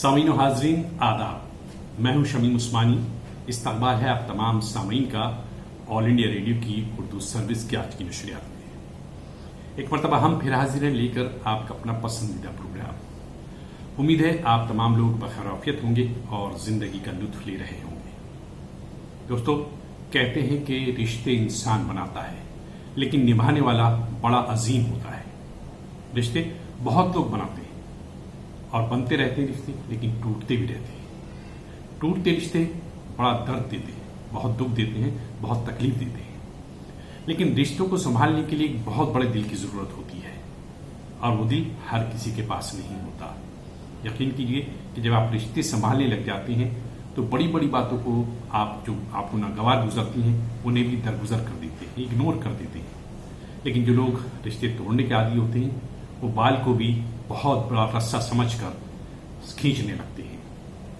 सामीन और हाजरीन आदाब, मैं हूं शमीम उस्मानी। इस्तकबाल है आप तमाम सामीन का ऑल इंडिया रेडियो की उर्दू सर्विस की आज की नशरियात में। एक मरतबा हम फिर हाजिर हैं लेकर आपका अपना पसंदीदा प्रोग्राम। उम्मीद है आप तमाम लोग बखैरियत होंगे और जिंदगी का लुत्फ ले रहे होंगे। दोस्तों, कहते हैं कि रिश्ते इंसान बनाता है लेकिन निभाने वाला बड़ा अजीम होता है। रिश्ते बहुत लोग बनाते हैं और बनते रहते हैं रिश्ते, लेकिन टूटते भी रहते हैं। टूटते रिश्ते बड़ा दर्द देते हैं, बहुत दुख देते हैं, बहुत तकलीफ देते हैं। लेकिन रिश्तों को संभालने के लिए एक बहुत बड़े दिल की जरूरत होती है और वो दिल हर किसी के पास नहीं होता। यकीन कीजिए कि जब आप रिश्ते संभालने लग जाते हैं तो बड़ी बड़ी बातों को आपको नागवार गुजरती हैं उन्हें भी दरगुजर कर देते हैं, इग्नोर कर देते हैं। लेकिन जो लोग रिश्ते तोड़ने के आदी होते हैं वो बाल को भी बहुत बड़ा रस्सा समझकर खींचने लगते हैं।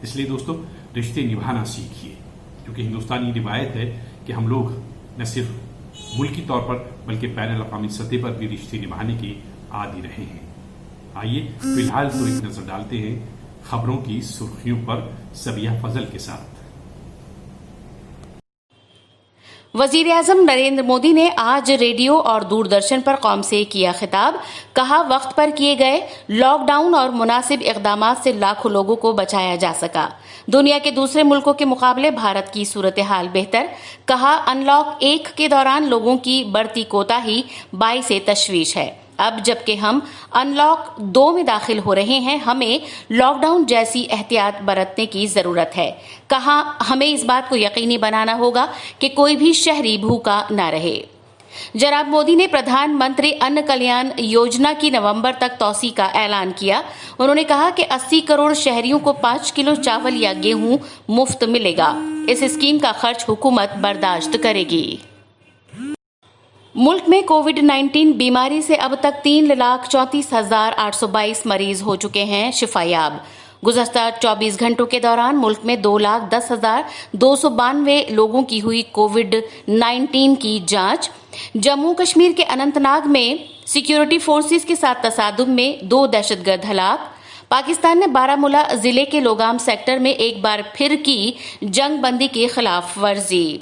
इसलिए दोस्तों, रिश्ते निभाना सीखिए, क्योंकि हिंदुस्तानी रिवायत है कि हम लोग न सिर्फ मुल्की तौर पर बल्कि बैनुल अक़वामी सतह पर भी रिश्ते निभाने के आदी रहे हैं। आइए फिलहाल तो एक नजर डालते हैं खबरों की सुर्खियों पर सबिया फजल के साथ। वजीर-ए-आज़म नरेंद्र मोदी ने आज रेडियो और दूरदर्शन पर कौम से किया खिताब। कहा, वक्त पर किए गए लॉकडाउन और मुनासिब इक़दामात से लाखों लोगों को बचाया जा सका। दुनिया के दूसरे मुल्कों के मुकाबले भारत की सूरत हाल बेहतर। कहा, अनलॉक 1 के दौरान लोगों की बढ़ती कोताही बाइसे तशवीश है। अब जबकि हम अनलॉक 2 में दाखिल हो रहे हैं, हमें लॉकडाउन जैसी एहतियात बरतने की जरूरत है। कहा, हमें इस बात को यकीनी बनाना होगा कि कोई भी शहरी भूखा न रहे। जनाब मोदी ने प्रधानमंत्री अन्न कल्याण योजना की नवंबर तक तौसी का ऐलान किया। उन्होंने कहा कि 80 करोड़ शहरियों को 5 किलो चावल या गेहूं मुफ्त मिलेगा। इस स्कीम का खर्च हुकूमत बर्दाश्त करेगी। मुल्क में कोविड-19 बीमारी से अब तक 3,34,822 मरीज हो चुके हैं शिफायाब। गुज़श्ता 24 घंटों के दौरान मुल्क में 2,10,292 लोगों की हुई कोविड-19 की जांच। जम्मू कश्मीर के अनंतनाग में सिक्योरिटी फोर्सेस के साथ तसादुम में 2 दहशतगर्द हलाक। पाकिस्तान ने बारामूला जिले के लोगाम सेक्टर में एक बार फिर की जंगबंदी की खिलाफ वर्जी।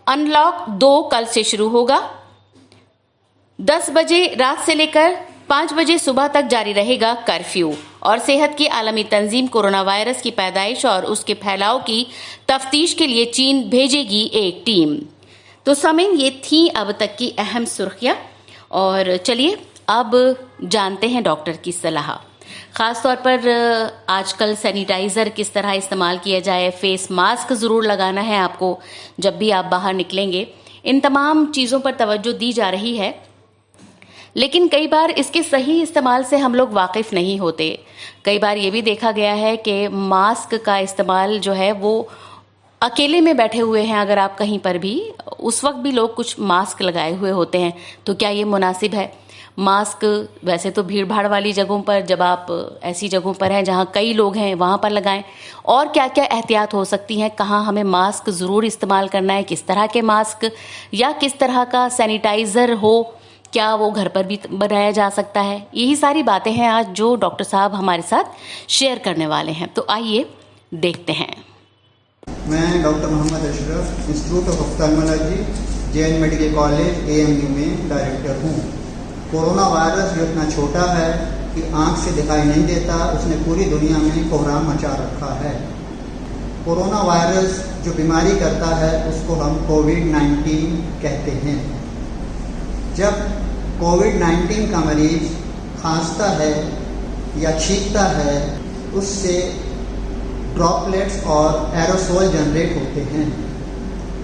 अनलॉक 2 कल से शुरू होगा। 10 बजे रात से लेकर 5 बजे सुबह तक जारी रहेगा कर्फ्यू। और सेहत की आलमी तंजीम कोरोना वायरस की पैदाइश और उसके फैलाव की तफ्तीश के लिए चीन भेजेगी एक टीम। तो सामीन, ये थी अब तक की अहम सुर्खियां। और चलिए अब जानते हैं डॉक्टर की सलाह। खासतौर पर आजकल सैनिटाइजर किस तरह इस्तेमाल किया जाए, फेस मास्क जरूर लगाना है आपको जब भी आप बाहर निकलेंगे। इन तमाम चीजों पर तवज्जो दी जा रही है, लेकिन कई बार इसके सही इस्तेमाल से हम लोग वाकिफ नहीं होते। कई बार ये भी देखा गया है कि मास्क का इस्तेमाल जो है वो अकेले में बैठे हुए हैं अगर आप कहीं पर भी, उस वक्त भी लोग कुछ मास्क लगाए हुए होते हैं। तो क्या ये मुनासिब है? मास्क वैसे तो भीड़ भाड़ वाली जगहों पर, जब आप ऐसी जगहों पर हैं जहां कई लोग हैं वहां पर लगाएं। और क्या क्या एहतियात हो सकती हैं, कहाँ हमें मास्क ज़रूर इस्तेमाल करना है, किस तरह के मास्क या किस तरह का सैनिटाइज़र हो, क्या वो घर पर भी बनाया जा सकता है। यही सारी बातें हैं आज जो डॉक्टर साहब हमारे साथ शेयर करने वाले हैं। तो आइए देखते हैं। मैं doctor Mohammad Ashraf, institute of ophthalmology, J N. Medical college AMU में डायरेक्टर हूँ। कोरोना वायरस जो इतना छोटा है कि आँख से दिखाई नहीं देता, उसने पूरी दुनिया में कोहराम मचा रखा है। कोरोना वायरस जो बीमारी करता है उसको हम कोविड-19 कहते हैं। जब कोविड-19 का मरीज खांसता है या छींकता है, उससे ड्रॉपलेट्स और एरोसोल जनरेट होते हैं।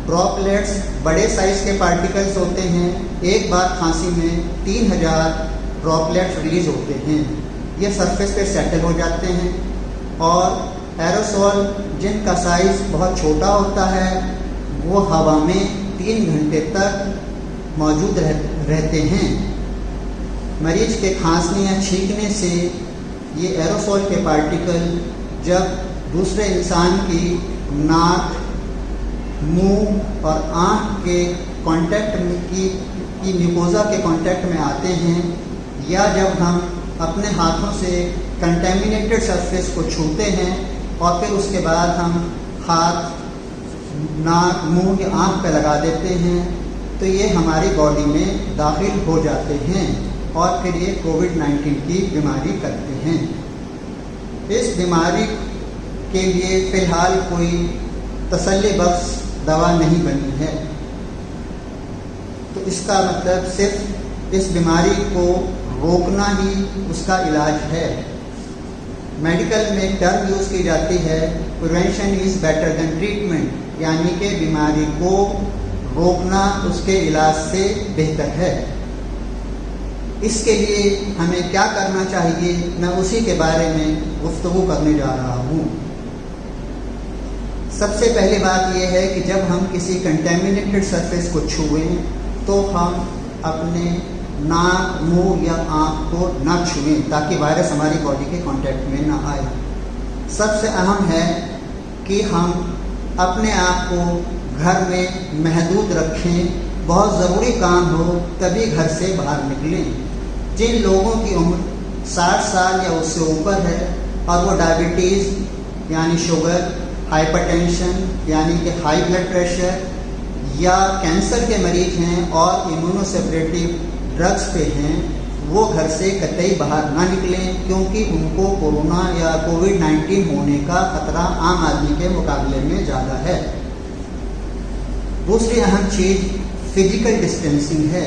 ड्रॉपलेट्स बड़े साइज के पार्टिकल्स होते हैं। एक बार खांसी में 3000 ड्रॉपलेट्स रिलीज होते हैं। ये सरफेस पे सेटल हो जाते हैं। और एरोसोल जिनका साइज बहुत छोटा होता है वो हवा में 3 घंटे तक मौजूद रहते हैं। मरीज के खांसने या छींकने से ये एरोसोल के पार्टिकल जब दूसरे इंसान की नाक, मुंह और आँख के कांटेक्ट की म्यूकोजा के कांटेक्ट में आते हैं, या जब हम अपने हाथों से कंटेमिनेटेड सरफेस को छूते हैं और फिर उसके बाद हम हाथ, नाक, मुंह या आँख पे लगा देते हैं तो ये हमारी बॉडी में दाखिल हो जाते हैं और फिर ये कोविड-19 की बीमारी करते हैं। इस बीमारी के लिए फ़िलहाल कोई तसल्ली बख्श दवा नहीं बनी है, तो इसका मतलब सिर्फ इस बीमारी को रोकना ही उसका इलाज है। मेडिकल में टर्म यूज़ की जाती है prevention is better than treatment, यानी कि बीमारी को रोकना उसके इलाज से बेहतर है। इसके लिए हमें क्या करना चाहिए, मैं उसी के बारे में गुफ्तगू करने जा रहा हूँ। सबसे पहली बात यह है कि जब हम किसी कंटेमिनेटेड सरफेस को छुएं तो हम अपने नाक, मुंह या आँख को न छुएं ताकि वायरस हमारी बॉडी के कांटेक्ट में ना आए। सबसे अहम है कि हम अपने आप को घर में महदूद रखें, बहुत ज़रूरी काम हो तभी घर से बाहर निकलें। जिन लोगों की उम्र 60 साल या उससे ऊपर है और वो डायबिटीज़ यानी शुगर, हाइपरटेंशन यानी कि हाई ब्लड प्रेशर या कैंसर के मरीज हैं और इम्यूनोसप्रेसिव ड्रग्स पे हैं, वो घर से कतई बाहर ना निकलें क्योंकि उनको कोरोना या कोविड-19 होने का खतरा आम आदमी के मुकाबले में ज़्यादा है। दूसरी अहम चीज़ फिजिकल डिस्टेंसिंग है,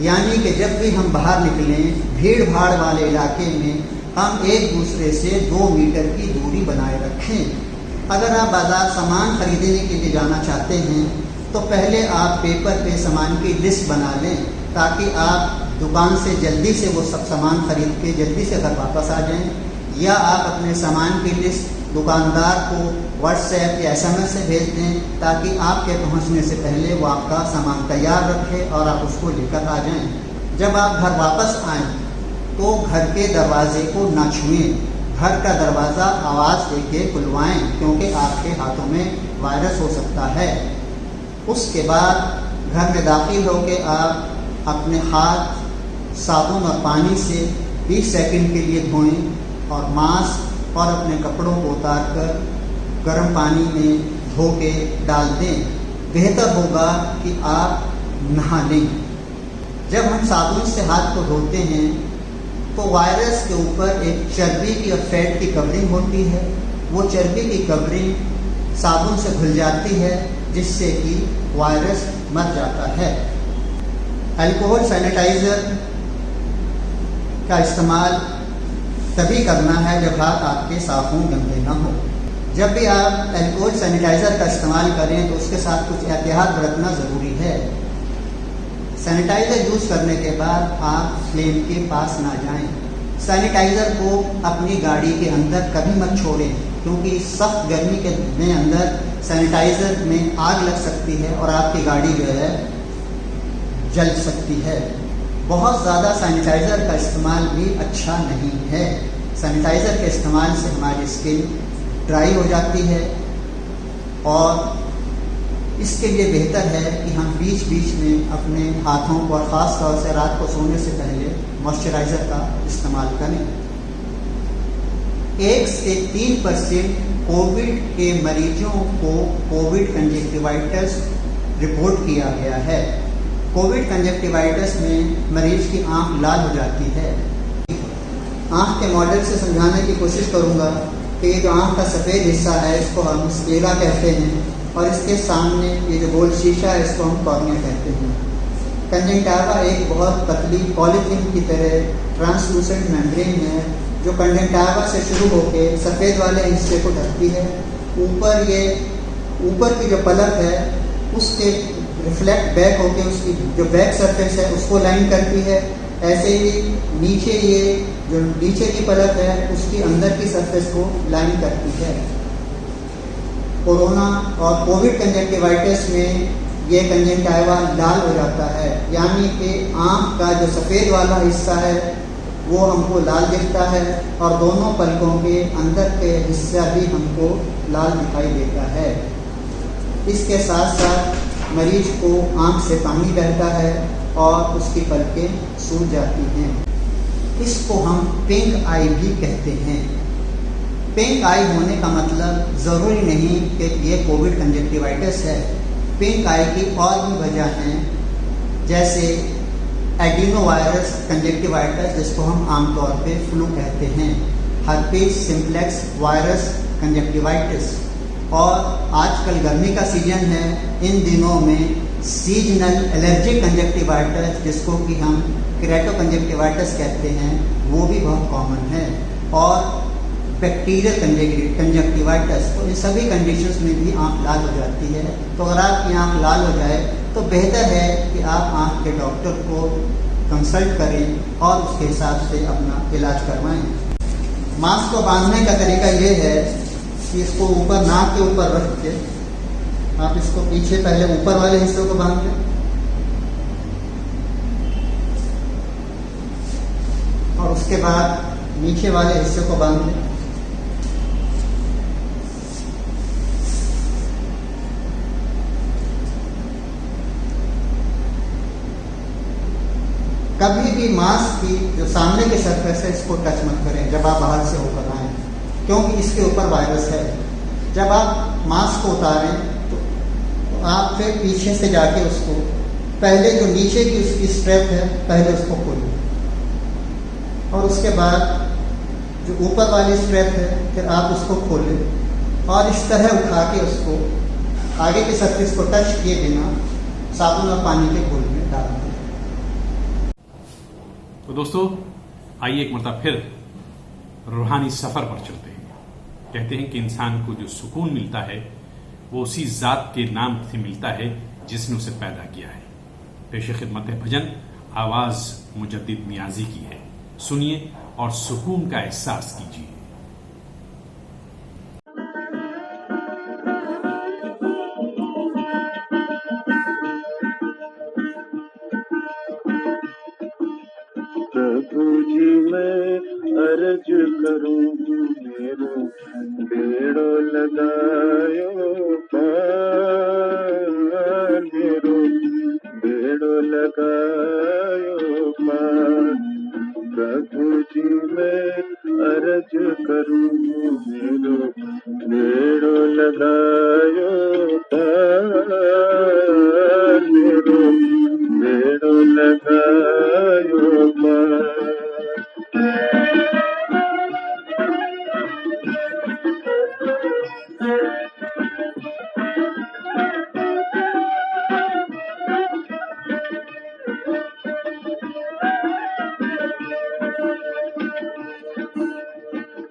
यानी कि जब भी हम बाहर निकलें भीड़ भाड़ वाले इलाके में हम एक दूसरे से 2 मीटर की दूरी बनाए रखें। अगर आप बाज़ार सामान खरीदने के लिए जाना चाहते हैं तो पहले आप पेपर पे सामान की लिस्ट बना लें ताकि आप दुकान से जल्दी से वो सब सामान खरीद के जल्दी से घर वापस आ जाएं, या आप अपने सामान की लिस्ट दुकानदार को व्हाट्सएप या SMS से भेज दें ताकि आपके पहुंचने से पहले वो आपका सामान तैयार रखे और आप उसको लेकर आ जाएं। जब आप घर वापस आएं तो घर के दरवाजे को न छुएं, घर का दरवाज़ा आवाज़ देके खुलवाएं क्योंकि आपके हाथों में वायरस हो सकता है। उसके बाद घर में दाखिल होकर आप अपने हाथ साबुन और पानी से 20 सेकंड के लिए धोएं और मास्क और अपने कपड़ों को उतार कर गर्म पानी में धो के डाल दें। बेहतर होगा कि आप नहा लें। जब हम साबुन से हाथ को धोते हैं तो वायरस के ऊपर एक चर्बी की और फैट की कवरिंग होती है। वो चर्बी की कवरिंग साबुन से घुल जाती है जिससे कि वायरस मर जाता है। अल्कोहल सैनिटाइज़र का इस्तेमाल तभी करना है जब हाथ आपके साफ हों, गंदे ना हो। जब भी आप अल्कोहल सैनिटाइज़र का इस्तेमाल करें तो उसके साथ कुछ एहतियात बरतना ज़रूरी है। सैनिटाइज़र यूज़ करने के बाद आप फ्लेम के पास ना जाएं। सैनिटाइज़र को अपनी गाड़ी के अंदर कभी मत छोड़ें क्योंकि सख्त गर्मी के में अंदर सैनिटाइज़र में आग लग सकती है और आपकी गाड़ी जो है जल सकती है। बहुत ज़्यादा सैनिटाइज़र का इस्तेमाल भी अच्छा नहीं है। सैनिटाइज़र के इस्तेमाल से हमारी स्किन ड्राई हो जाती है और इसके लिए बेहतर है कि हम बीच बीच में अपने हाथों को और ख़ास तौर से रात को सोने से पहले मॉइस्चराइज़र का इस्तेमाल करें। 1 से 3% कोविड के मरीजों को कोविड कंजक्टिवाइटिस रिपोर्ट किया गया है। कोविड कंजक्टिवाइटिस में मरीज की आंख लाल हो जाती है। आंख के मॉडल से समझाने की कोशिश करूंगा कि ये जो आंख का सफ़ेद हिस्सा है इसको हम स्क्लेरा कहते हैं और इसके सामने ये जो गोल शीशा है इसको हम कॉर्निया कहते हैं। कंजक्टिवा एक बहुत पतली पॉलीथीन की तरह ट्रांसलूसेंट मेम्ब्रेन है जो कंजक्टिवा से शुरू होकर सफ़ेद वाले हिस्से को ढकती है। ऊपर की जो पलक है उसके रिफ्लेक्ट बैक होकर उसकी जो बैक सरफेस है उसको लाइन करती है। ऐसे ही नीचे ये जो नीचे की पलक है उसकी अंदर की सरफेस को लाइन करती है। कोरोना और कोविड कंजक्टिवाइटिस में ये कंजक्टिवा लाल हो जाता है, यानी कि आँख का जो सफ़ेद वाला हिस्सा है वो हमको लाल दिखता है और दोनों पलकों के अंदर के हिस्सा भी हमको लाल दिखाई देता है। इसके साथ साथ मरीज को आँख से पानी बहता है और उसकी पलकें सूज जाती हैं। इसको हम पिंक आई भी कहते हैं। पिंक आई होने का मतलब ज़रूरी नहीं कि ये कोविड कंजक्टिवाइटिस है। पिंक आई की और भी वजह हैं, जैसे एडिनोवायरस कंजक्टिवाइटिस, जिसको हम आमतौर पे फ्लू कहते हैं, हर्पीज सिम्प्लेक्स वायरस कंजक्टिवाइटिस, और आजकल गर्मी का सीजन है, इन दिनों में सीजनल एलर्जिक कंजक्टिवाइटिस, जिसको कि हम केराटोकंजक्टिवाइटिस कहते हैं, वो भी बहुत कॉमन है, और बैक्टीरियल कंजक्टिवाइटिस। तो इन सभी कंडीशंस में भी आँख लाल हो जाती है। तो अगर आपकी आँख लाल हो जाए तो बेहतर है कि आप आँख के डॉक्टर को कंसल्ट करें और उसके हिसाब से अपना इलाज करवाएं। मास्क को बांधने का तरीका ये है कि इसको ऊपर नाक के ऊपर रख के आप इसको पीछे पहले ऊपर वाले हिस्से को बांध दें और उसके बाद नीचे वाले हिस्से को बांध दें। कभी भी मास्क की जो सामने के सरफेस है इसको टच मत करें जब आप बाहर से होकर आएँ, क्योंकि इसके ऊपर वायरस है। जब आप मास्क को उतारें तो आप फिर पीछे से जाके उसको पहले जो नीचे की उसकी स्ट्रेप है पहले उसको खोलें, और उसके बाद जो ऊपर वाली स्ट्रेप है फिर आप उसको खोलें और इस तरह उठा के उसको आगे के सरफेस को टच किए बिना साबुन और पानी के घोल में डाल दें। तो दोस्तों, आइए एक मरतबा फिर रूहानी सफर पर चलते हैं। कहते हैं कि इंसान को जो सुकून मिलता है वो उसी जात के नाम से मिलता है जिसने उसे पैदा किया है। पेश खिदमत भजन आवाज मुजद्दिद नियाजी की है, सुनिए और सुकून का एहसास कीजिए। प्रभु जी मैं अर्ज करूं मेरो बेड़ो लगायो पार, मेरो बेड़ो लगायो पार। प्रभु जी मैं अर्ज करूं मेरो बेड़ो लगायो पार, मेरो बेड़ो लगायो पार।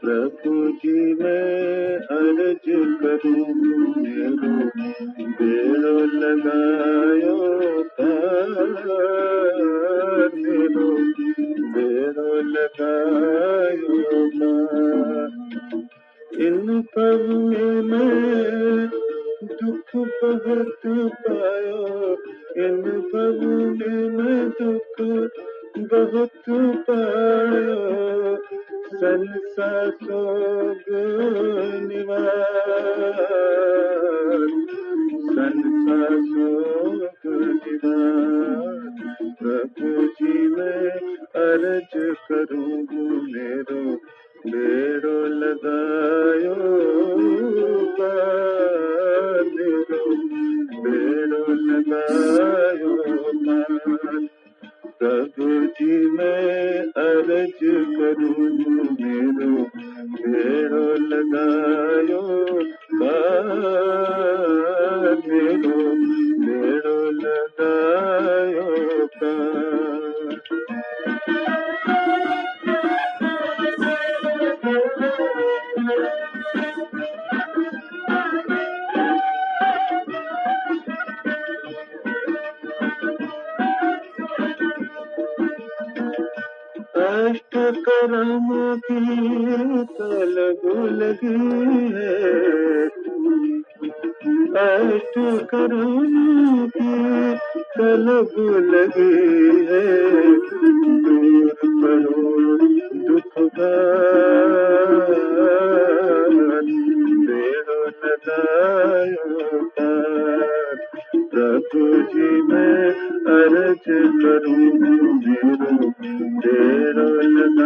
प्रभु जी मैं अर्ज करूं मेरो बेड़ो लगायो पार, मेरो बेड़ो लगायो पार। इन पल में दुख बहुत पायो, इन पल में दुख बहुत पायो। संसा सोग निवार, संसा सोग निवार। प्रभु जी मैं अर्ज करूं मेरो बेड़ो लगायो पार, मेरो बेड़ो लगायो पार। प्रभु जी मैं अर्ज करूं मेरो बेड़ो लगायो पार, मेरो बेड़ो लगायो पार। अष्ट कर्म की तलब लगी है, अष्ट कर्म की तलब लगी है। दूर करो दुख भार, बेड़ो लगायो पार। प्रभु जी मैं अर्ज करूं मेरो बेड़ो लगायो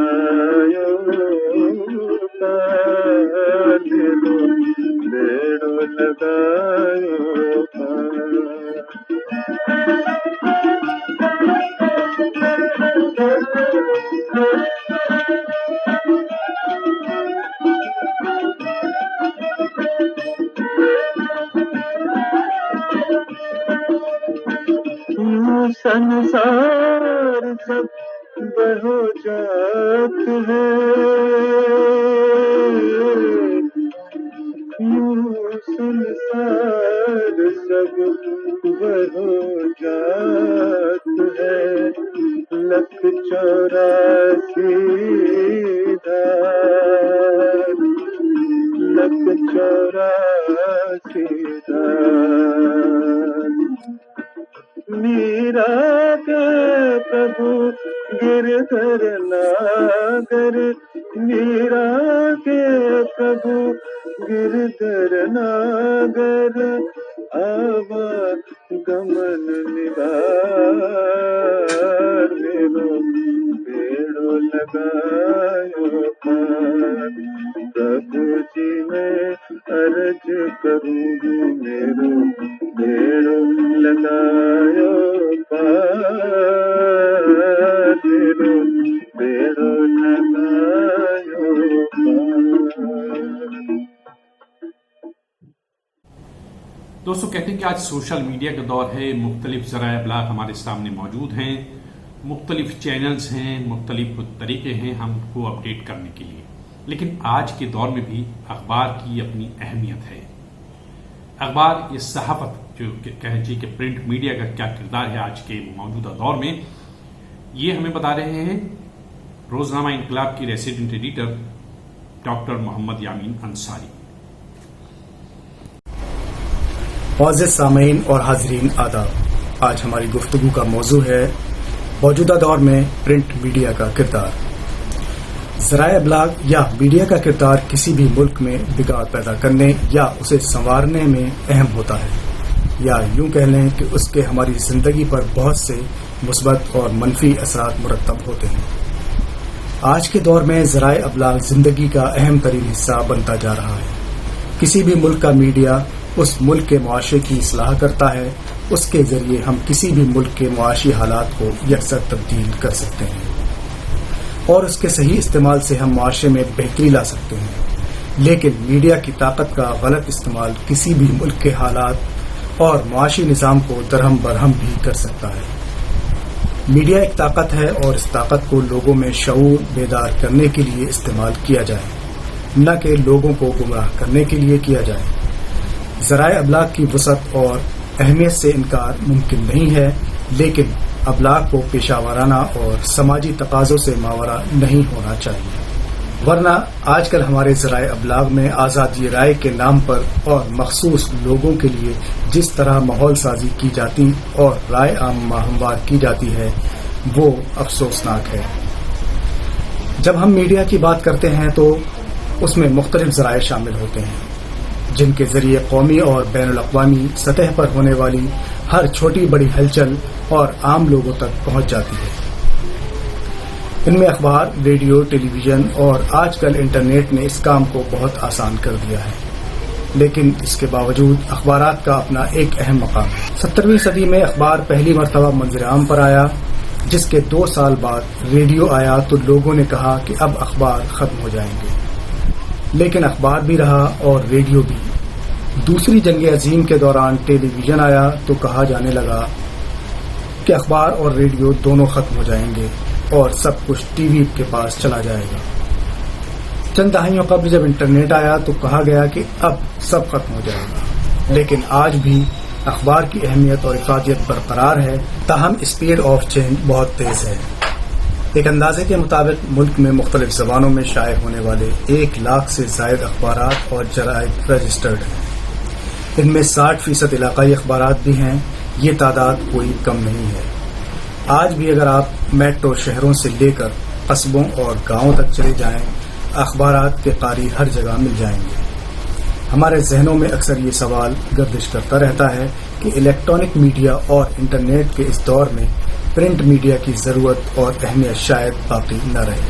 संसार सब बहो जात है, यूं संसार सब बहो जात है। 184 धार, 184 धार। मीरा के प्रभु गिरधर नागर, मीरा के प्रभु गिरधर नागर, आवा गमन निवार, मेरो बेड़ो लगायो पार। प्रभु जी मैं अर्ज करूँ, मेरो बेड़ो लगायो पार, मेरो बेड़ो लगायो पार। दोस्तों, कहते हैं कि आज सोशल मीडिया का दौर है। मुख्तलिफ ज़राए अबलाग हमारे सामने मौजूद हैं, मुख्तलिफ चैनल्स हैं, मुख्तलिफ तरीके हैं हमको अपडेट करने के लिए। लेकिन आज के दौर में भी अखबार की अपनी अहमियत है। अखबार, ये सहाफत जो कहें जी कि प्रिंट मीडिया का क्या किरदार है आज के मौजूदा दौर में, ये हमें बता रहे हैं रोजनामा इनकलाब की रेसिडेंट एडिटर डॉक्टर मोहम्मद यामीन अंसारी। मुअज़्ज़िज़ सामीन और हाज़रीन आदाब, आज हमारी गुफ्तगू का मौजू है मौजूदा दौर में प्रिंट मीडिया का किरदार। ज़राए अबलाग या मीडिया का किरदार किसी भी मुल्क में बिगाड़ पैदा करने या उसे संवारने में अहम होता है, या यूं कह लें कि उसके हमारी जिंदगी पर बहुत से मुस्बत और मनफी असरात मुरतब होते हैं। आज के दौर में ज़राए अबलाग जिंदगी का अहम तरीन हिस्सा बनता जा रहा है। किसी भी मुल्क का मीडिया उस मुल्क के मुआशरे की इस्लाह करता है, उसके जरिए हम किसी भी मुल्क के मुआशी हालात को यकसर तब्दील कर सकते हैं और उसके सही इस्तेमाल से हम मुआशरे में बेहतरी ला सकते हैं। लेकिन मीडिया की ताकत का गलत इस्तेमाल किसी भी मुल्क के हालात और मुआशी निज़ाम को दरहम बरहम भी कर सकता है। मीडिया एक ताकत है और इस ताकत को लोगों में शऊर बेदार करने के लिए इस्तेमाल किया जाए, न कि लोगों को गुमराह करने के लिए किया जाए। ज़राए अबलाग की वसअत और अहमियत से इनकार मुमकिन नहीं है, लेकिन अबलाग को पेशावराना और समाजी तकाज़ों से मावरा नहीं होना चाहिए, वरना आजकल हमारे ज़राए अबलाग में आज़ादी राय के नाम पर और मखसूस लोगों के लिए जिस तरह माहौल साजी की जाती और राय आम हमवार की जाती है, वो अफसोसनाक है। जब हम मीडिया की बात करते हैं तो उसमें मुख्तलिफ ज़राए शामिल होते हैं, जिनके जरिए कौमी और बैनुल-अक़वामी सतह पर होने वाली हर छोटी बड़ी हलचल और आम लोगों तक पहुंच जाती है। इनमें अखबार, रेडियो, टेलीविजन और आजकल इंटरनेट ने इस काम को बहुत आसान कर दिया है, लेकिन इसके बावजूद अखबारात का अपना एक अहम मकाम है। 17वीं सदी में अखबार पहली मरतबा मंज़िर-ए-आम पर आया, जिसके 2 साल बाद रेडियो आया तो लोगों ने कहा कि अब अखबार खत्म हो जाएंगे, लेकिन अखबार भी रहा और रेडियो भी। दूसरी जंग अजीम के दौरान टेलीविजन आया तो कहा जाने लगा कि अखबार और रेडियो दोनों खत्म हो जाएंगे और सब कुछ टीवी के पास चला जाएगा। चंद दहाइयों कबल जब इंटरनेट आया तो कहा गया कि अब सब खत्म हो जाएगा, लेकिन आज भी अखबार की अहमियत और इफादियत बरकरार है, ताहम स्पीड ऑफ चेंज बहुत तेज है। एक अंदाजे के मुताबिक मुल्क में मुख्तलिफ ज़बानों में शाये होने वाले 1 लाख से ज़ायद अखबारात और जराइद रजिस्टर्ड हैं। इनमें 60% इलाकाई अखबारात भी हैं। ये तादाद कोई कम नहीं है। आज भी अगर आप मेट्रो शहरों से लेकर कस्बों और गांवों तक चले जाएं, अखबारात के कारी हर जगह मिल जाएंगे। हमारे जहनों में अक्सर ये सवाल गर्दिश करता रहता है कि इलेक्ट्रॉनिक मीडिया और इंटरनेट के इस दौर में प्रिंट मीडिया की ज़रूरत और अहमियत शायद बाकी न रहे।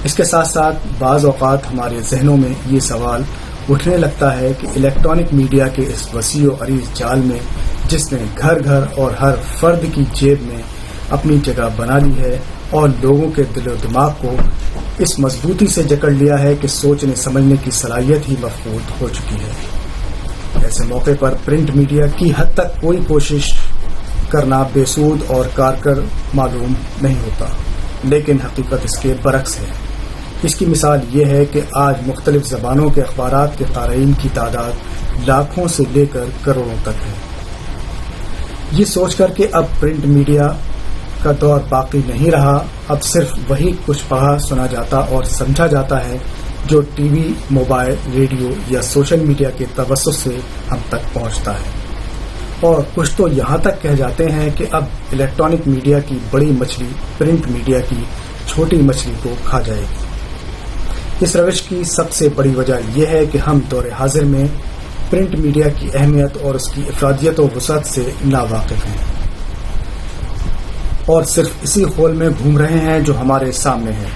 इसके साथ साथ बाज़ औक़ात हमारे जहनों में ये सवाल उठने लगता है कि इलेक्ट्रॉनिक मीडिया के इस वसी और अरीज़ जाल में, जिसने घर घर और हर फर्द की जेब में अपनी जगह बना ली है और लोगों के दिलो दिमाग को इस मजबूती से जकड़ लिया है कि सोचने समझने की सलाहियत ही मफकूद हो चुकी है। ऐसे मौके पर प्रिंट मीडिया की हद तक कोई कोशिश करना बेसूद और कारगर मालूम नहीं होता, लेकिन हकीकत इसके बरक्स है। इसकी मिसाल ये है कि आज मुख्तलिफ ज़बानों के अखबारात के क़ारीन की तादाद लाखों से लेकर करोड़ों तक है। ये सोचकर कि अब प्रिंट मीडिया का दौर बाकी नहीं रहा, अब सिर्फ वही कुछ पढ़ा, सुना जाता और समझा जाता है जो टीवी, मोबाइल, रेडियो या सोशल मीडिया के तवस्सुत से हम तक पहुंचता है। और कुछ तो यहाँ तक कह जाते हैं कि अब इलेक्ट्रॉनिक मीडिया की बड़ी मछली प्रिंट मीडिया की छोटी मछली को खा जाएगी। इस रविश की सबसे बड़ी वजह यह है कि हम दौरे हाजिर में प्रिंट मीडिया की अहमियत और उसकी अफरादियत और वसअत से नावाकिफ हैं और सिर्फ इसी होल में घूम रहे हैं जो हमारे सामने है,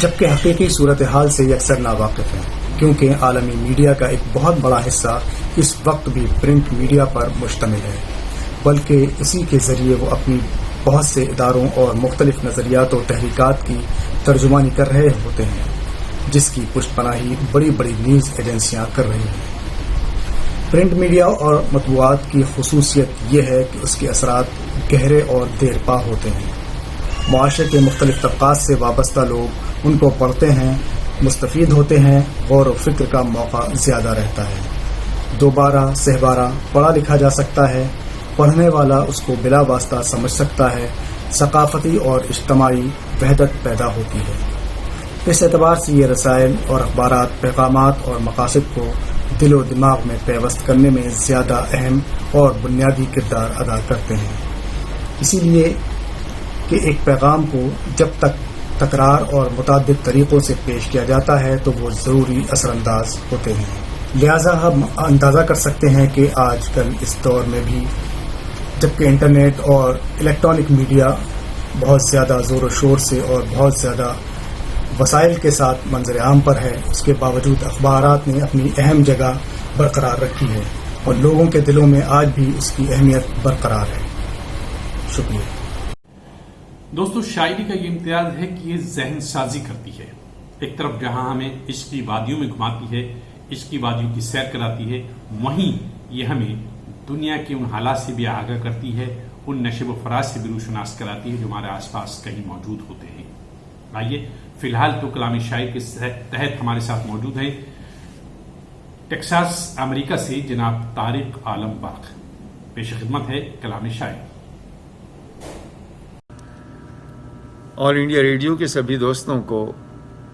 जबकि हकीकी सूरत हाल से अक्सर नावाकिफ हैं, क्योंकि आलमी मीडिया का एक बहुत बड़ा हिस्सा इस वक्त भी प्रिंट मीडिया पर मुश्तमिल है, बल्कि इसी के जरिए वो अपनी बहुत से इदारों और मुख्तलिफ नजरियात और तहरीकात की तर्जुमानी कर रहे होते हैं, जिसकी पुष्टपनाही बड़ी बड़ी न्यूज एजेंसियां कर रही हैं। प्रिंट मीडिया और मतबूआत की खुसूसियत यह है कि उसके असरात गहरे और देरपा होते हैं। मुआशरे के मुख्तलिफ तबकात से वाबस्ता लोग उनको पढ़ते हैं, मुस्तफ़ीद होते हैं, गौर व फिक्र का मौका ज़्यादा रहता है। दोबारा सहबारा पढ़ा लिखा जा सकता है, पढ़ने वाला उसको बिला वास्ता समझ सकता है, सकाफती और इज्तमाई वहदत पैदा होती है। इस एतबार से ये रसायल और अखबारात पैगामात और मकासद को दिलो दिमाग में पेवस्त करने में ज़्यादा अहम और बुनियादी किरदार अदा करते हैं। इसीलिए कि एक पैगाम को जब तक तकरार और मुतादिद तरीक़ों से पेश किया जाता है तो वो ज़रूरी असरअंदाज होते हैं। लिहाजा हम अंदाज़ा कर सकते हैं कि आजकल इस दौर में भी जबकि इंटरनेट और इलेक्ट्रॉनिक मीडिया बहुत ज़्यादा ज़ोर व शोर से और बहुत ज़्यादा वसाइल के साथ मंजर आम पर है, उसके बावजूद अखबारात ने अपनी अहम जगह बरकरार रखी है और लोगों के दिलों में आज भी उसकी अहमियत बरकरार है। शुक्रिया। दोस्तों, शायरी का ये इम्तियाज है कि ये जहन साजी करती है। एक तरफ जहां हमें इश्क की वादियों में घुमाती है, इश्क की वादियों की सैर कराती है, वहीं ये हमें दुनिया के उन हालात से भी आगाह करती है, उन नशे व फराज से भी रूशनास कराती है जो हमारे आसपास कहीं मौजूद होते हैं। आइए, फिलहाल तो कलामी शायर के तहत हमारे साथ मौजूद हैं टेक्सास अमेरिका से जनाब तारिक आलम बर्क। पेश खिदमत है कलामी शायर। ऑल इंडिया रेडियो के सभी दोस्तों को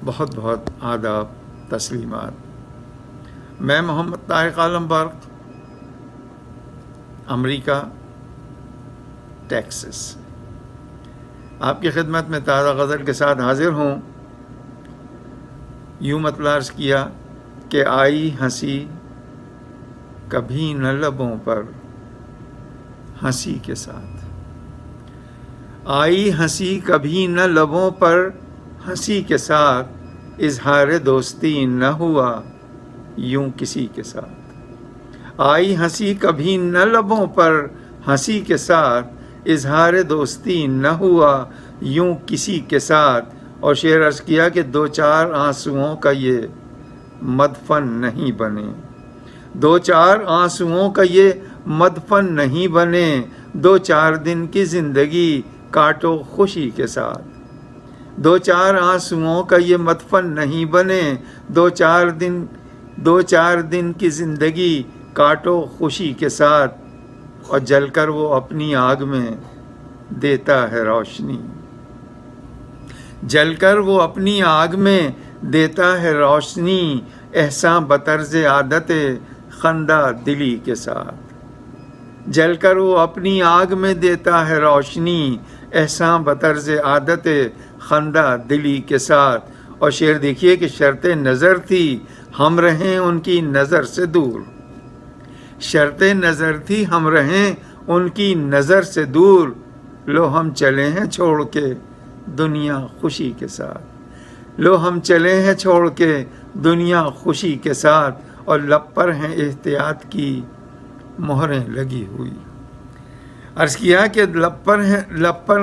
बहुत बहुत आदाब तस्लीमात। मैं मोहम्मद तारिक आलम बर्क, अमेरिका, टेक्सास, आपकी खिदमत में ताज़ा गज़ल के साथ हाजिर हूँ। यूँ मतलब अर्ज़ किया कि आई हंसी कभी न लबों पर हंसी के साथ, आई हंसी कभी न लबों पर हंसी के साथ, इजहार दोस्ती न हुआ यूं किसी के साथ। आई हंसी कभी न लबों पर हंसी के साथ, इजहार दोस्ती न हुआ यूं किसी के साथ। और शेर अर्ज किया कि दो चार आंसुओं का ये मदफन नहीं बने, दो चार आंसुओं का ये मदफन नहीं बने, दो चार दिन की जिंदगी काटो खुशी के साथ। दो चार आंसुओं का ये मदफन नहीं बने, दो चार दिन की जिंदगी काटो खुशी के साथ। और जलकर वो अपनी आग में देता है रोशनी, जलकर वो अपनी आग में देता है रोशनी, एहसान बतर्ज आदत खंदा दिली के साथ। जलकर वो अपनी आग में देता है रोशनी, एहसान बतर्ज आदत खंदा दिली के साथ। और शेर देखिए कि शर्त नज़र थी हम रहें उनकी नज़र से दूर, शर्त नज़र थी हम रहें उनकी नज़र से दूर, लो हम चले हैं छोड़ के दुनिया खुशी के साथ, लो हम चले हैं छोड़ के दुनिया खुशी के साथ। और लब पर हैं एहतियात की मोहरें लगी हुई। अर्ज़ किया कि लब पर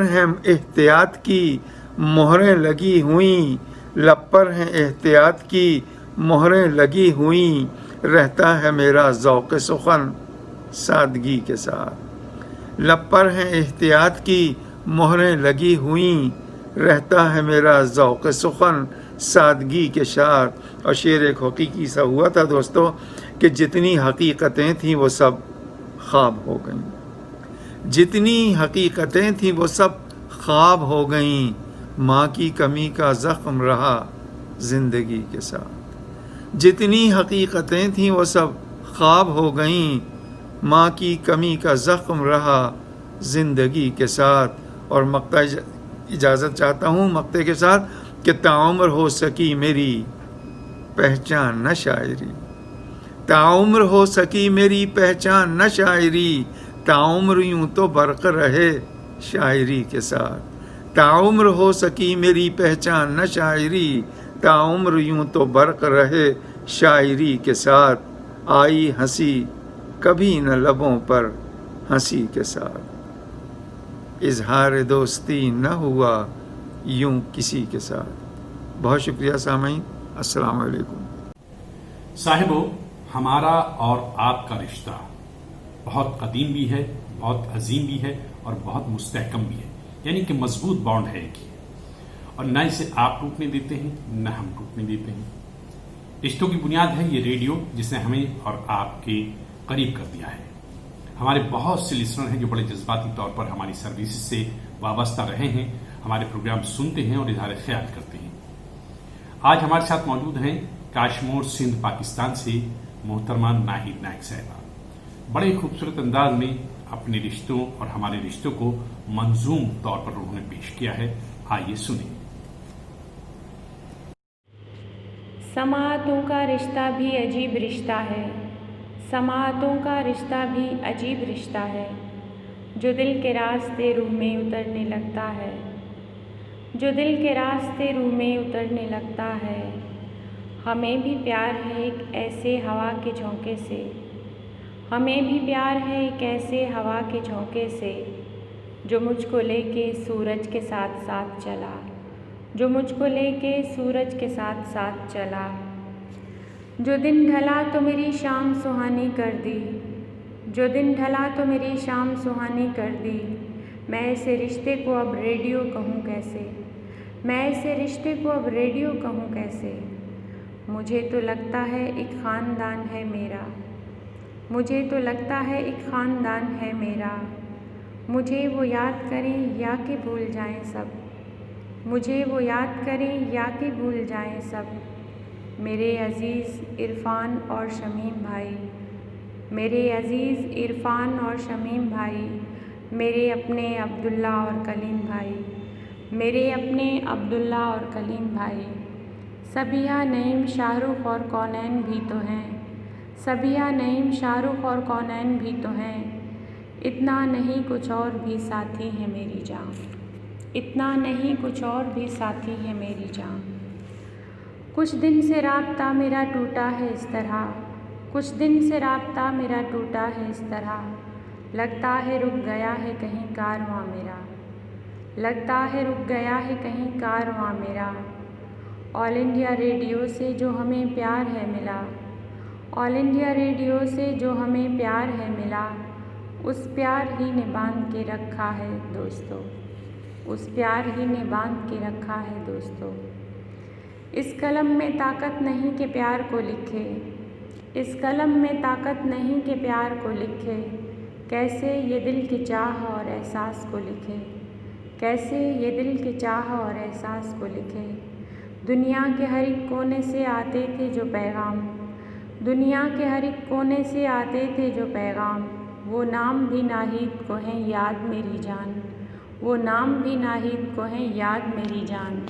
हैं एहतियात की मोहरें लगी हुई, लब पर हैं एहतियात की मोहरें लगी हुई, रहता है मेरा ज़ौक़ सुखन सादगी के साथ, लब पर हैं एहतियात की मोहरें लगी हुई, रहता है मेरा ज़ौक़ सुखन सादगी के साथ। और शेर एक हकीकी सा हुआ था दोस्तों कि जितनी हकीकतें थीं वो सब ख्वाब हो गईं, जितनी हकीकतें थीं वो सब ख्वाब हो गईं, माँ की कमी का ज़ख्म रहा ज़िंदगी के साथ। जितनी हकीकतें थीं वो सब ख्वाब हो गईं, माँ की कमी का ज़ख्म रहा ज़िंदगी के साथ। और मक्ता इजाज़त चाहता हूँ मक्ते के साथ कि ताउम्र हो सकी मेरी पहचान न शायरी, ताउम्र हो सकी मेरी पहचान न शायरी, ताउम्र यूं तो बरक़ रहे शायरी के साथ। ताउम्र हो सकी मेरी पहचान न शायरी, ताउम्र यूं तो बरक़ रहे शायरी के साथ। आई हंसी कभी न लबों पर हंसी के साथ, इजहार दोस्ती न हुआ यूं किसी के साथ। बहुत शुक्रिया सामीन, अस्सलाम वालेकुम। साहिबो, हमारा और आपका रिश्ता बहुत कदीम भी है, बहुत अजीम भी है और बहुत मुस्तहकम भी है, यानी कि मजबूत बॉन्ड है एक ही, और न इसे आप टूटने देते हैं न हम टूटने देते हैं। रिश्तों की बुनियाद है ये रेडियो, जिसने हमें और आपके करीब कर दिया है। हमारे बहुत से लिसनर हैं जो बड़े जज्बाती तौर पर हमारी सर्विस से वाबस्ता रहे हैं, हमारे प्रोग्राम सुनते हैं और इज़हार ख्याल करते हैं। आज हमारे साथ मौजूद हैं काशमोर सिंध पाकिस्तान से मोहतरमा नाहिद नायक साहिबा। बड़े खूबसूरत अंदाज में अपने रिश्तों और हमारे रिश्तों को मंजूम तौर पर उन्होंने पेश किया है। आइए सुनिए। समाअतों का रिश्ता भी अजीब रिश्ता है, समाअतों का रिश्ता भी अजीब रिश्ता है, जो दिल के रास्ते रूह में उतरने लगता है, जो दिल के रास्ते रूह में उतरने लगता है। हमें भी प्यार है एक ऐसे हवा के झोंके से, हमें भी प्यार है एक ऐसे हवा के झोंके से, जो मुझको लेके सूरज के साथ साथ चला, जो मुझको लेके सूरज के साथ साथ चला। जो दिन ढला तो मेरी शाम सुहानी कर दी, जो दिन ढला तो मेरी शाम सुहानी कर दी। मैं ऐसे रिश्ते को अब रेडियो कहूँ कैसे, मैं ऐसे रिश्ते को अब रेडियो कहूँ कैसे। मुझे तो लगता है एक ख़ानदान है मेरा, मुझे तो लगता है एक ख़ानदान है मेरा। मुझे वो याद करें या कि भूल जाएं सब, मुझे वो याद करें या कि भूल जाएं सब। मेरे अज़ीज़ इरफ़ान और शमीम भाई, मेरे अज़ीज़ इरफ़ान और शमीम भाई, मेरे अपने अब्दुल्ला और कलीम भाई, मेरे अपने अब्दुल्ला और कलीम भाई। सबिया नईम शाहरुख और कौनैन भी तो हैं, सबिया नईम शाहरुख और कौनैन भी तो हैं। इतना नहीं कुछ और भी साथी है मेरी जान, इतना नहीं कुछ और भी साथी है मेरी जान। कुछ दिन से राब्ता मेरा टूटा है इस तरह, कुछ दिन से राब्ता मेरा टूटा है इस तरह। लगता है रुक गया है कहीं कारवां मेरा, लगता है रुक गया है कहीं कारवां मेरा। ऑल इंडिया रेडियो से जो हमें प्यार है मिला, ऑल इंडिया रेडियो से जो हमें प्यार है मिला, उस प्यार ही ने बांध के रखा है दोस्तों, उस प्यार ही ने बांध के रखा है दोस्तों। इस कलम में ताकत नहीं कि प्यार को लिखे, इस कलम में ताकत नहीं कि प्यार को लिखे। कैसे ये दिल की चाह और एहसास को लिखे, कैसे ये दिल की चाह और एहसास को लिखे। दुनिया के हर एक कोने से आते थे जो पैगाम, दुनिया के हर एक कोने से आते थे जो पैगाम। वो नाम भी नाहिद को हैं याद मेरी जान, वो नाम भी नाहिद को हैं याद मेरी जान।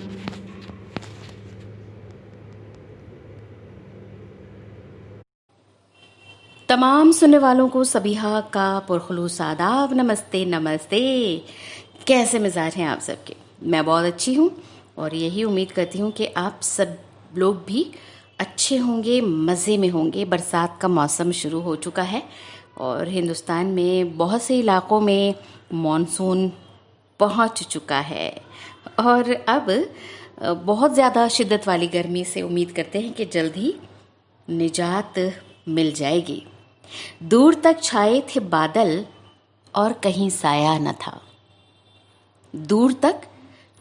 तमाम सुनने वालों को सबिहा का पुरखुलूस आदाब, नमस्ते नमस्ते। कैसे मिजाज हैं आप सबके? मैं बहुत अच्छी हूँ और यही उम्मीद करती हूँ कि आप सब लोग भी अच्छे होंगे, मज़े में होंगे। बरसात का मौसम शुरू हो चुका है और हिंदुस्तान में बहुत से इलाकों में मॉनसून पहुँच चुका है और अब बहुत ज़्यादा शिद्दत वाली गर्मी से उम्मीद करते हैं कि जल्द ही निजात मिल जाएगी। दूर तक छाए थे बादल और कहीं साया न था। दूर तक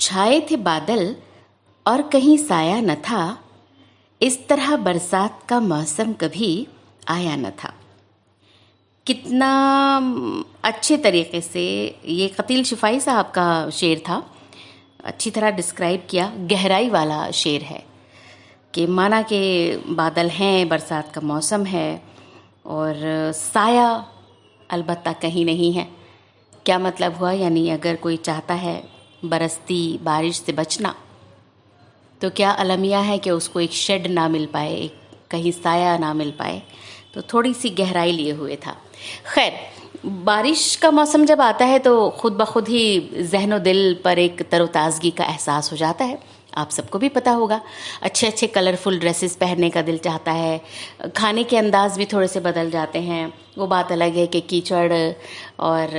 छाए थे बादल और कहीं साया न था। इस तरह बरसात का मौसम कभी आया न था। कितना अच्छे तरीके से ये कतील शिफाई साहब का शेर था, अच्छी तरह डिस्क्राइब किया। गहराई वाला शेर है कि माना कि बादल हैं, बरसात का मौसम है और साया अलबत्ता कहीं नहीं है। क्या मतलब हुआ? यानी अगर कोई चाहता है बरसती बारिश से बचना तो क्या अलमिया है कि उसको एक शेड ना मिल पाए, एक कहीं साया ना मिल पाए। तो थोड़ी सी गहराई लिए हुए था। खैर, बारिश का मौसम जब आता है तो खुद ब खुद ही जहनो दिल पर एक तरोताज़गी का एहसास हो जाता है। आप सबको भी पता होगा, अच्छे अच्छे कलरफुल ड्रेसेस पहनने का दिल चाहता है। खाने के अंदाज भी थोड़े से बदल जाते हैं। वो बात अलग है कि कीचड़ और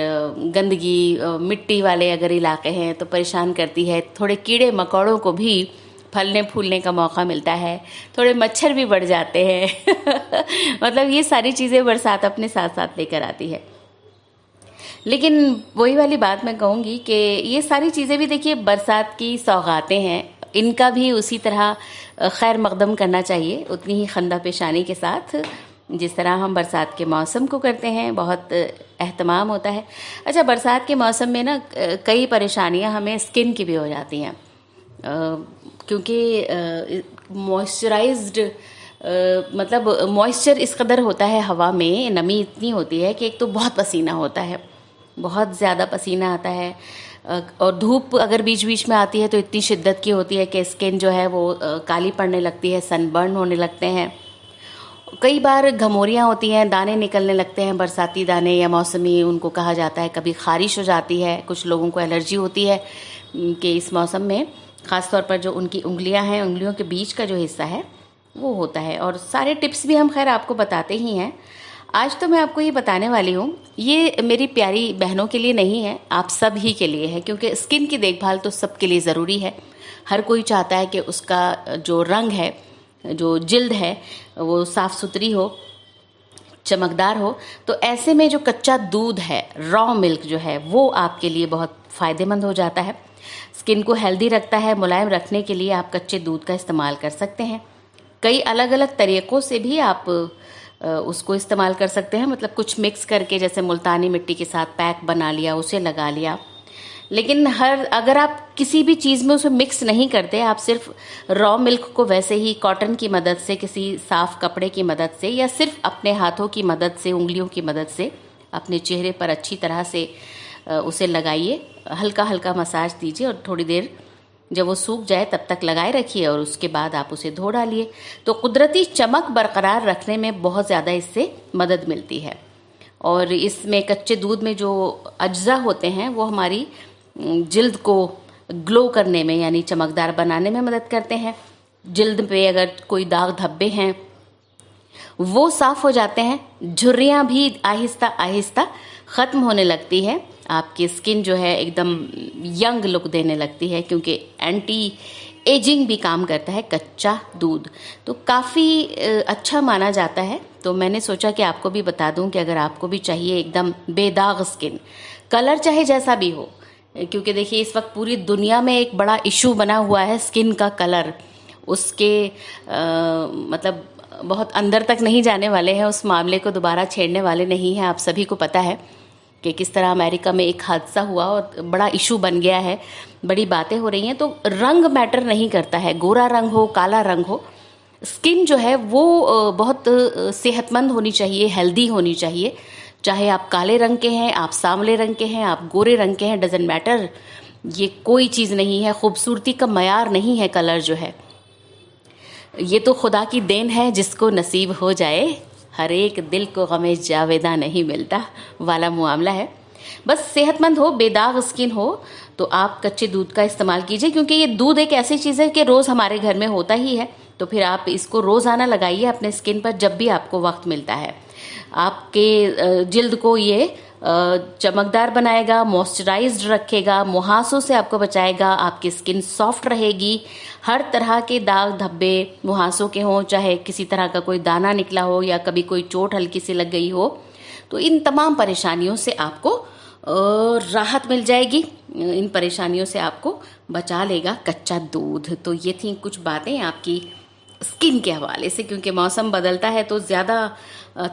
गंदगी, मिट्टी वाले अगर इलाके हैं तो परेशान करती है। थोड़े कीड़े मकोड़ों को भी फलने फूलने का मौका मिलता है, थोड़े मच्छर भी बढ़ जाते हैं मतलब ये सारी चीज़ें बरसात अपने साथ साथ लेकर आती है। लेकिन वही वाली बात मैं कहूँगी कि ये सारी चीज़ें भी देखिए बरसात की सौगातें हैं, इनका भी उसी तरह खैर मकदम करना चाहिए, उतनी ही खंदा पेशानी के साथ जिस तरह हम बरसात के मौसम को करते हैं। बहुत एहतमाम होता है। अच्छा, बरसात के मौसम में ना कई परेशानियां हमें स्किन की भी हो जाती हैं, क्योंकि मॉइस्चराइज्ड मतलब मॉइस्चर इस कदर होता है हवा में, नमी इतनी होती है कि एक तो बहुत पसीना होता है, बहुत ज़्यादा पसीना आता है। और धूप अगर बीच बीच में आती है तो इतनी शिद्दत की होती है कि स्किन जो है वो काली पड़ने लगती है, सनबर्न होने लगते हैं। कई बार घमोरियाँ होती हैं, दाने निकलने लगते हैं, बरसाती दाने या मौसमी उनको कहा जाता है। कभी खारिश हो जाती है, कुछ लोगों को एलर्जी होती है कि इस मौसम में ख़ास तौर पर जो उनकी उंगलियां हैं, उंगलियों के बीच का जो हिस्सा है वो होता है। और सारे टिप्स भी हम खैर आपको बताते ही हैं। आज तो मैं आपको ये बताने वाली हूँ, ये मेरी प्यारी बहनों के लिए नहीं है, आप सब ही के लिए है, क्योंकि स्किन की देखभाल तो सबके लिए ज़रूरी है। हर कोई चाहता है कि उसका जो रंग है, जो जिल्द है, वो साफ़ सुथरी हो, चमकदार हो। तो ऐसे में जो कच्चा दूध है, रॉ मिल्क जो है, वो आपके लिए बहुत फ़ायदेमंद हो जाता है। स्किन को हेल्दी रखता है। मुलायम रखने के लिए आप कच्चे दूध का इस्तेमाल कर सकते हैं। कई अलग अलग तरीक़ों से भी आप उसको इस्तेमाल कर सकते हैं, मतलब कुछ मिक्स करके, जैसे मुल्तानी मिट्टी के साथ पैक बना लिया, उसे लगा लिया। लेकिन अगर आप किसी भी चीज़ में उसे मिक्स नहीं करते, आप सिर्फ रॉ मिल्क को वैसे ही कॉटन की मदद से, किसी साफ़ कपड़े की मदद से, या सिर्फ अपने हाथों की मदद से, उंगलियों की मदद से अपने चेहरे पर अच्छी तरह से उसे लगाइए, हल्का हल्का मसाज दीजिए और थोड़ी देर जब वो सूख जाए तब तक लगाए रखिए और उसके बाद आप उसे धो डालिए। तो कुदरती चमक बरकरार रखने में बहुत ज़्यादा इससे मदद मिलती है। और इसमें कच्चे दूध में जो अज्जा होते हैं वो हमारी जिल्द को ग्लो करने में, यानी चमकदार बनाने में मदद करते हैं। जिल्द पे अगर कोई दाग धब्बे हैं वो साफ़ हो जाते हैं। झुर्रियाँ भी आहिस्ता आहिस्ता ख़त्म होने लगती है। आपकी स्किन जो है एकदम यंग लुक देने लगती है, क्योंकि एंटी एजिंग भी काम करता है कच्चा दूध। तो काफ़ी अच्छा माना जाता है। तो मैंने सोचा कि आपको भी बता दूं कि अगर आपको भी चाहिए एकदम बेदाग स्किन, कलर चाहे जैसा भी हो, क्योंकि देखिए इस वक्त पूरी दुनिया में एक बड़ा इशू बना हुआ है स्किन का कलर। उसके मतलब बहुत अंदर तक नहीं जाने वाले हैं, उस मामले को दोबारा छेड़ने वाले नहीं हैं। आप सभी को पता है कि किस तरह अमेरिका में एक हादसा हुआ और बड़ा इशू बन गया है, बड़ी बातें हो रही हैं। तो रंग मैटर नहीं करता है, गोरा रंग हो, काला रंग हो, स्किन जो है वो बहुत सेहतमंद होनी चाहिए, हेल्दी होनी चाहिए। चाहे आप काले रंग के हैं, आप सांवले रंग के हैं, आप गोरे रंग के हैं, डजंट मैटर। ये कोई चीज़ नहीं है, खूबसूरती का मयार नहीं है कलर जो है। ये तो खुदा की देन है, जिसको नसीब हो जाए, हर एक दिल को गमे जावेदा नहीं मिलता वाला मामला है। बस सेहतमंद हो, बेदाग स्किन हो तो आप कच्चे दूध का इस्तेमाल कीजिए, क्योंकि ये दूध एक ऐसी चीज़ है कि रोज़ हमारे घर में होता ही है। तो फिर आप इसको रोज़ाना लगाइए अपने स्किन पर जब भी आपको वक्त मिलता है। आपके जिल्द को ये चमकदार बनाएगा, मॉइस्चराइज्ड रखेगा, मुहासों से आपको बचाएगा, आपकी स्किन सॉफ्ट रहेगी। हर तरह के दाग धब्बे मुहासों के हों, चाहे किसी तरह का कोई दाना निकला हो या कभी कोई चोट हल्की सी लग गई हो, तो इन तमाम परेशानियों से आपको राहत मिल जाएगी। इन परेशानियों से आपको बचा लेगा कच्चा दूध। तो ये थी कुछ बातें आपकी स्किन के हवाले से, क्योंकि मौसम बदलता है तो ज़्यादा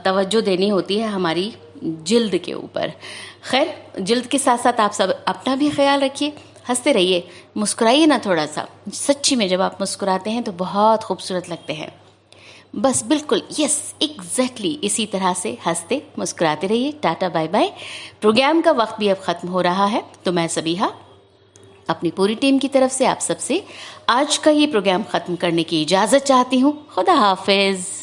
तवज्जो देनी होती है हमारी जिल्द के ऊपर। खैर, जिल्द के साथ साथ आप सब अपना भी ख्याल रखिए, हंसते रहिए, मुस्कुराइए ना थोड़ा सा। सच्ची में जब आप मुस्कुराते हैं तो बहुत खूबसूरत लगते हैं। बस बिल्कुल, यस, एग्जैक्टली इसी तरह से हंसते मुस्कुराते रहिए। Tata bye bye. प्रोग्राम का वक्त भी अब ख़त्म हो रहा है, तो मैं सबीहा अपनी पूरी टीम की तरफ से आप सबसे आज का ये प्रोग्राम ख़त्म करने की इजाज़त चाहती हूँ। खुदा हाफिज़।